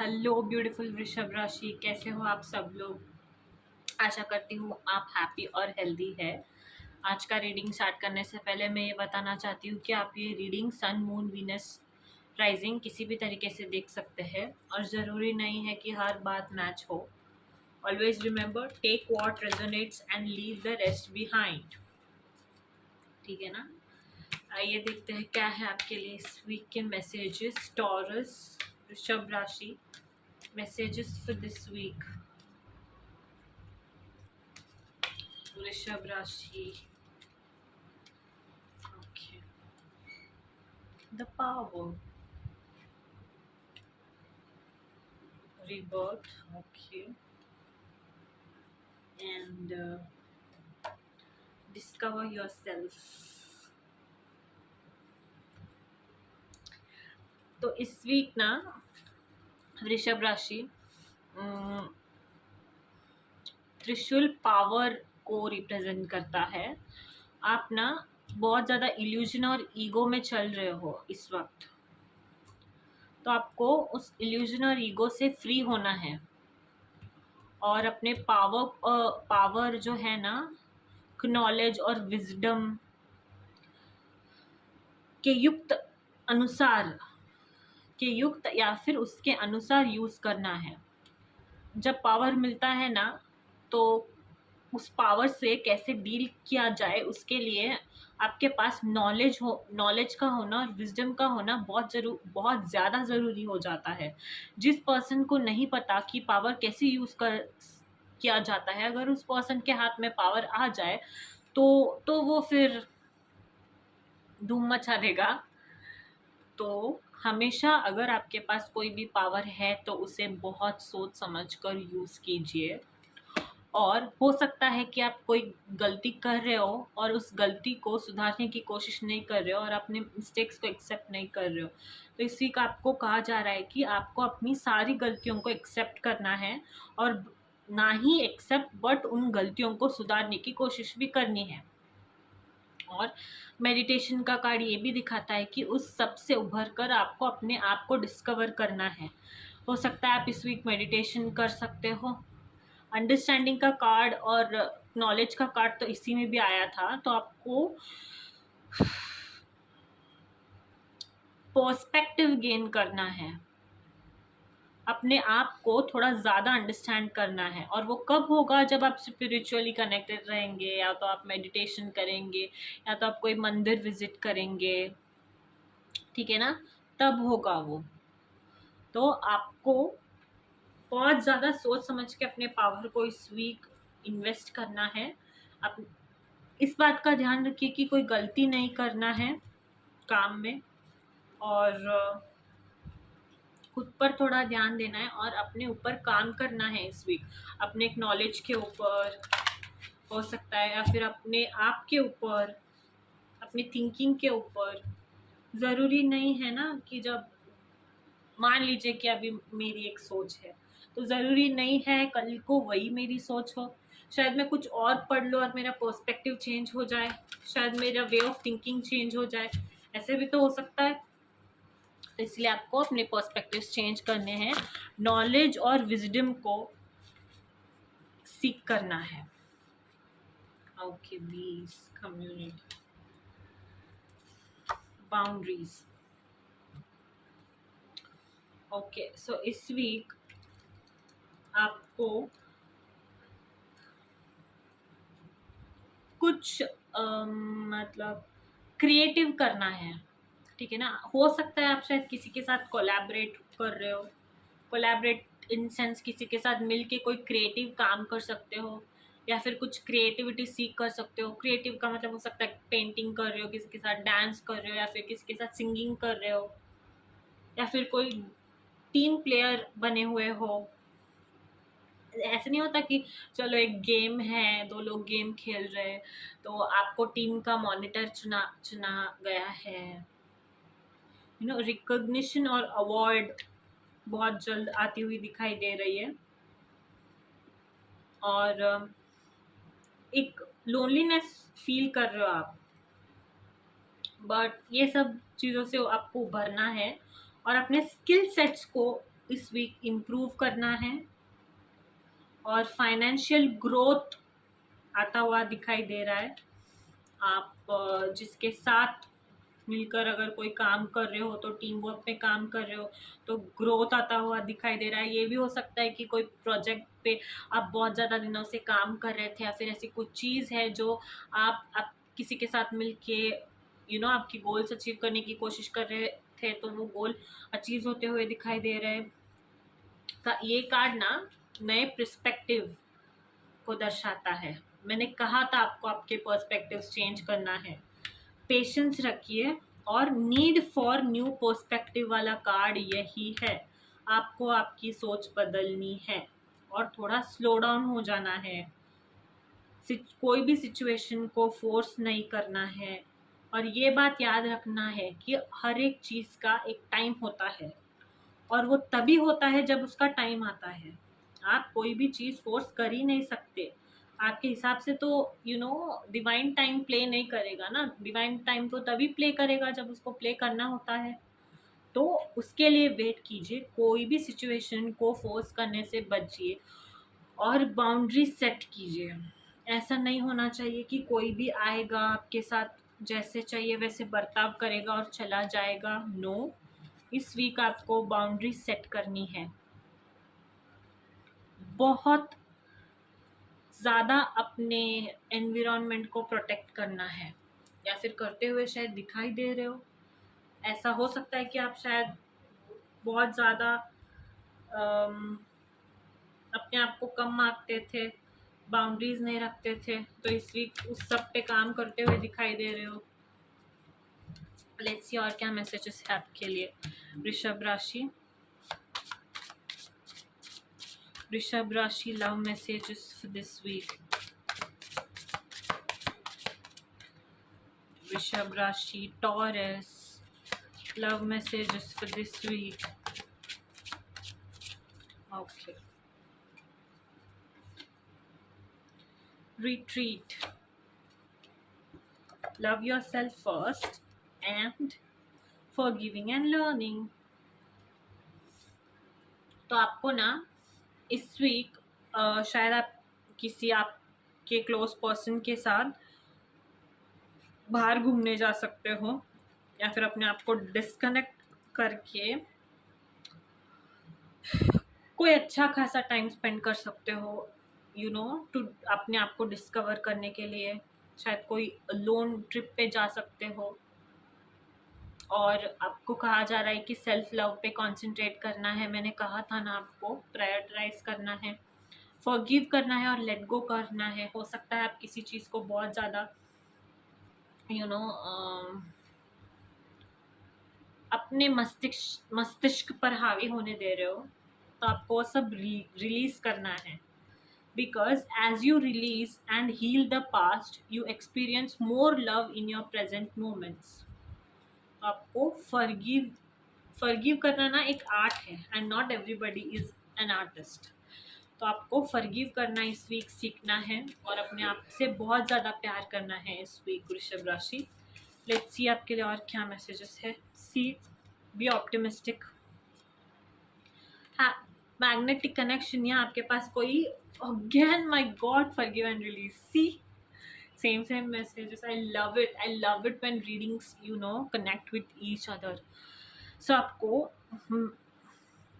Hello beautiful वृषभ राशि, कैसे हो आप सब लोग। आशा करती हूँ आप हैप्पी और हेल्दी है। आज का रीडिंग स्टार्ट करने से पहले मैं ये बताना चाहती हूँ कि आप ये reading sun moon Venus rising किसी भी तरीके से देख सकते हैं और ज़रूरी नहीं है कि हर बात मैच हो। Always remember, take what resonates and leave the rest behind. ठीक है ना। आइए देखते हैं क्या है आपके लिए इस वीक के मैसेजेस। टॉरस वृषभ राशि, messages for this week. वृषभ राशि, okay. The power, rebirth, okay. And discover yourself. तो इस वीक ना वृषभ राशि त्रिशूल पावर को रिप्रेजेंट करता है। आप ना बहुत ज़्यादा इल्यूजन और ईगो में चल रहे हो इस वक्त, तो आपको उस इल्यूजन और ईगो से फ्री होना है और अपने पावर जो है ना, नॉलेज और विजडम के युक्त या फिर उसके अनुसार यूज करना है। जब पावर मिलता है ना, तो उस पावर से कैसे डील किया जाए उसके लिए आपके पास नॉलेज का होना और विजडम का होना बहुत ज़्यादा ज़रूरी हो जाता है। जिस पर्सन को नहीं पता कि पावर कैसे यूज़ किया जाता है, अगर उस पर्सन के हाथ में पावर आ जाए तो वो फिर धूम मचा देगा। तो हमेशा अगर आपके पास कोई भी पावर है तो उसे बहुत सोच समझ कर यूज़ कीजिए। और हो सकता है कि आप कोई गलती कर रहे हो और उस गलती को सुधारने की कोशिश नहीं कर रहे हो और अपने मिस्टेक्स को एक्सेप्ट नहीं कर रहे हो। तो इसी का आपको कहा जा रहा है कि आपको अपनी सारी गलतियों को एक्सेप्ट करना है और ना ही एक्सेप्ट बट उन गलतियों को सुधारने की कोशिश भी करनी है। और मेडिटेशन का कार्ड ये भी दिखाता है कि उस सब से उभर कर आपको अपने आप को डिस्कवर करना है। हो सकता है आप इस वीक मेडिटेशन कर सकते हो। अंडरस्टैंडिंग का कार्ड और नॉलेज का कार्ड तो इसी में भी आया था, तो आपको पर्सपेक्टिव गेन करना है, अपने आप को थोड़ा ज़्यादा अंडरस्टैंड करना है। और वो कब होगा? जब आप स्पिरिचुअली कनेक्टेड रहेंगे, या तो आप मेडिटेशन करेंगे, या तो आप कोई मंदिर विजिट करेंगे, ठीक है ना, तब होगा वो। तो आपको बहुत ज़्यादा सोच समझ के अपने पावर को इस वीक इन्वेस्ट करना है। आप इस बात का ध्यान रखिए कि कोई गलती नहीं करना है काम में, और खुद पर थोड़ा ध्यान देना है और अपने ऊपर काम करना है इस वीक। अपने एक नॉलेज के ऊपर हो सकता है, या फिर अपने आप के ऊपर, अपनी थिंकिंग के ऊपर। ज़रूरी नहीं है ना कि जब मान लीजिए कि अभी मेरी एक सोच है, तो ज़रूरी नहीं है कल को वही मेरी सोच हो। शायद मैं कुछ और पढ़ लूँ और मेरा पर्सपेक्टिव चेंज हो जाए, शायद मेरा वे ऑफ थिंकिंग चेंज हो जाए, ऐसे भी तो हो सकता है। तो इसलिए आपको अपने पर्सपेक्टिव चेंज करने हैं, नॉलेज और विजडम को सीख करना है। Okay, please community boundaries. Okay, so इस वीक आपको कुछ मतलब क्रिएटिव करना है, ठीक है ना। हो सकता है आप शायद किसी के साथ कोलैबोरेट कर रहे हो, कोलैबोरेट इन सेंस किसी के साथ मिल के कोई क्रिएटिव काम कर सकते हो, या फिर कुछ क्रिएटिविटी सीख कर सकते हो। क्रिएटिव का मतलब हो सकता है पेंटिंग कर रहे हो, किसी के साथ डांस कर रहे हो, या फिर किसी के साथ सिंगिंग कर रहे हो, या फिर कोई टीम प्लेयर बने हुए हो। ऐसे नहीं होता कि चलो एक गेम है, दो लोग गेम खेल रहे हैं, तो आपको टीम का मॉनिटर चुना चुना गया है। रिकॉग्निशन और अवार्ड बहुत जल्द आती हुई दिखाई दे रही है। और एक लोनलीनेस फील कर रहे हो आप, बट ये सब चीज़ों से आपको उभरना है और अपने स्किल सेट्स को इस वीक इम्प्रूव करना है और फाइनेंशियल ग्रोथ आता हुआ दिखाई दे रहा है। आप जिसके साथ मिलकर अगर कोई काम कर रहे हो तो टीम वर्क में काम कर रहे हो तो ग्रोथ आता हुआ दिखाई दे रहा है। ये भी हो सकता है कि कोई प्रोजेक्ट पे आप बहुत ज़्यादा दिनों से काम कर रहे थे या फिर ऐसी कुछ चीज़ है जो आप किसी के साथ मिलके आपकी गोल्स अचीव करने की कोशिश कर रहे थे, तो वो गोल अचीव होते हुए दिखाई दे रहे हैं। ये कार्ड ना नए पर्सपेक्टिव को दर्शाता है। मैंने कहा था आपको आपके पर्सपेक्टिव चेंज करना है। पेशेंस रखिए और नीड फॉर न्यू पर्सपेक्टिव वाला कार्ड यही है। आपको आपकी सोच बदलनी है और थोड़ा स्लो डाउन हो जाना है। कोई भी सिचुएशन को फोर्स नहीं करना है और ये बात याद रखना है कि हर एक चीज़ का एक टाइम होता है और वो तभी होता है जब उसका टाइम आता है। आप कोई भी चीज़ फोर्स कर ही नहीं सकते। आपके हिसाब से तो डिवाइन टाइम प्ले नहीं करेगा ना। डिवाइन टाइम तो तभी प्ले करेगा जब उसको प्ले करना होता है। तो उसके लिए वेट कीजिए। कोई भी सिचुएशन को फोर्स करने से बचिए और बाउंड्री सेट कीजिए। ऐसा नहीं होना चाहिए कि कोई भी आएगा आपके साथ जैसे चाहिए वैसे बर्ताव करेगा और चला जाएगा। नो, इस वीक आपको बाउंड्री सेट करनी है। बहुत ज़्यादा अपने एनवायरनमेंट को प्रोटेक्ट करना है या फिर करते हुए शायद दिखाई दे रहे हो। ऐसा हो सकता है कि आप शायद बहुत ज़्यादा अपने आप को कम आंकते थे, बाउंड्रीज नहीं रखते थे, तो इस वीक उस सब पे काम करते हुए दिखाई दे रहे हो। लेट्स सी और क्या मैसेजेस है आपके लिए। वृषभ राशि, वृषभ राशि love messages for this week. वृषभ राशि Taurus love messages for this week. Okay. Retreat. Love yourself first and forgiving and learning. तो आपको ना इस वीक शायद आप किसी आपके क्लोज पर्सन के साथ बाहर घूमने जा सकते हो या फिर अपने आप को डिस्कनेक्ट करके कोई अच्छा खासा टाइम स्पेंड कर सकते हो टू अपने आप को डिस्कवर करने के लिए। शायद कोई लोन ट्रिप पे जा सकते हो और आपको कहा जा रहा है कि सेल्फ लव पे कंसंट्रेट करना है। मैंने कहा था ना आपको प्रायोरिटाइज करना है, फॉरगिव करना है और लेट गो करना है। हो सकता है आप किसी चीज़ को बहुत ज़्यादा अपने मस्तिष्क पर हावी होने दे रहे हो, तो आपको वो सब रिलीज करना है। Because as you release and heal the past you experience more love in your present moments. आपको फॉरगिव करना ना एक आर्ट है and not everybody is an artist. तो आपको फॉरगिव करना इस वीक सीखना है और अपने आप से बहुत ज़्यादा प्यार करना है इस वीक वृषभ राशि। लेट्स सी आपके लिए और क्या मैसेजेस है। See, be optimistic. हाँ, मैग्नेटिक कनेक्शन या आपके पास कोई again my god forgive and release. See, same messages. I love it when readings connect with each other. So आपको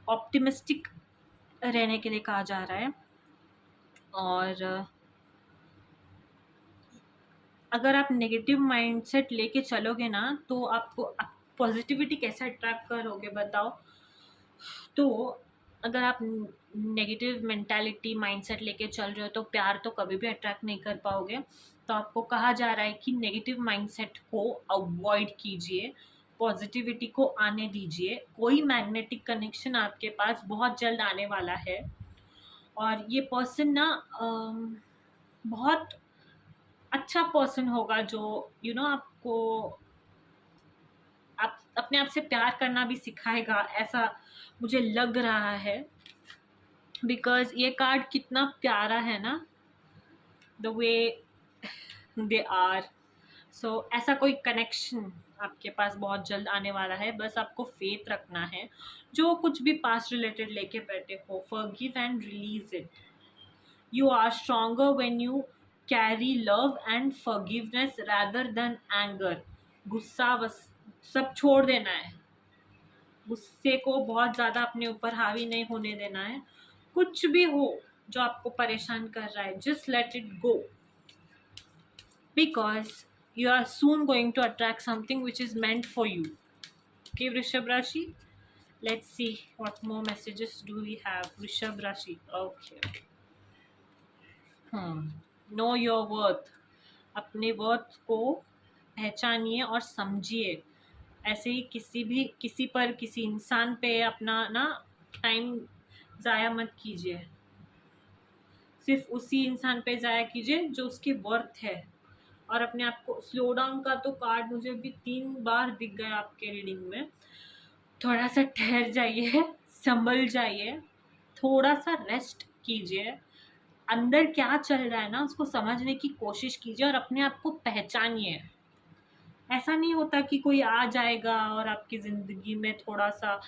ऑप्टिमिस्टिक रहने के लिए कहा जा रहा है और अगर आप नेगेटिव माइंडसेट लेके चलोगे ना तो आपको पॉजिटिविटी कैसे अट्रैक्ट करोगे बताओ। तो अगर आप नेगेटिव मेंटालिटी माइंडसेट लेके चल रहे हो तो प्यार तो कभी भी अट्रैक्ट नहीं कर पाओगे। तो आपको कहा जा रहा है कि नेगेटिव माइंडसेट को अवॉइड कीजिए, पॉजिटिविटी को आने दीजिए। कोई मैग्नेटिक कनेक्शन आपके पास बहुत जल्द आने वाला है और ये पर्सन ना बहुत अच्छा पर्सन होगा जो आपको आप अपने आप से प्यार करना भी सिखाएगा, ऐसा मुझे लग रहा है। बिकॉज ये कार्ड कितना प्यारा है ना, द वे दे आर। सो ऐसा कोई कनेक्शन आपके पास बहुत जल्द आने वाला है, बस आपको फेथ रखना है। जो कुछ भी पास्ट रिलेटेड लेके बैठे हो, forgive and release it. You are stronger when you carry love and forgiveness rather than anger. गुस्सा सब छोड़ देना है, गुस्से को बहुत ज़्यादा अपने ऊपर हावी नहीं होने देना है। कुछ भी हो जो आपको परेशान कर रहा है, just let it go, because you are soon going to attract something which is meant for you. Okay, Rishabh Rashi, let's see what more messages do we have. Rishabh Rashi, okay. Know your worth. अपने worth को पहचानिए और समझिए। ऐसे ही किसी पर किसी इंसान पे अपना ना टाइम ज़ाया मत कीजिए। सिर्फ उसी इंसान पे ज़ाया कीजिए जो उसकी वर्थ है। और अपने आप को स्लो डाउन का तो कार्ड मुझे भी 3 बार दिख गया आपके रीडिंग में। थोड़ा सा ठहर जाइए, संभल जाइए, थोड़ा सा रेस्ट कीजिए, अंदर क्या चल रहा है ना उसको समझने की कोशिश कीजिए और अपने आप को पहचानिए। ऐसा नहीं होता कि कोई आ जाएगा और आपकी ज़िंदगी में थोड़ा सा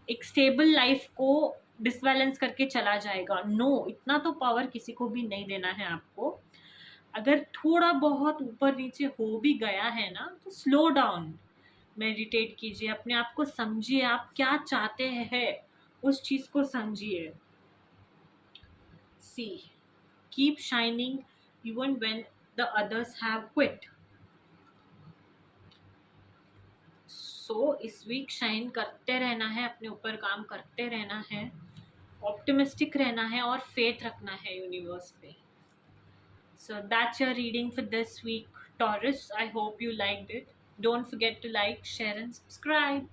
एक स्टेबल लाइफ को डिसबैलेंस करके चला जाएगा। नो, इतना तो पावर किसी को भी नहीं देना है आपको। अगर थोड़ा बहुत ऊपर नीचे हो भी गया है ना तो स्लो डाउन, मेडिटेट कीजिए, अपने आप को समझिए, आप क्या चाहते हैं उस चीज़ को समझिए। See, keep shining even when the others have quit. So इस वीक शाइन करते रहना है, अपने ऊपर काम करते रहना है, ऑप्टिमिस्टिक रहना है और फेथ रखना है यूनिवर्स पे। So that's your reading for this week, Taurus. I hope you liked it. Don't forget to like, share, and subscribe.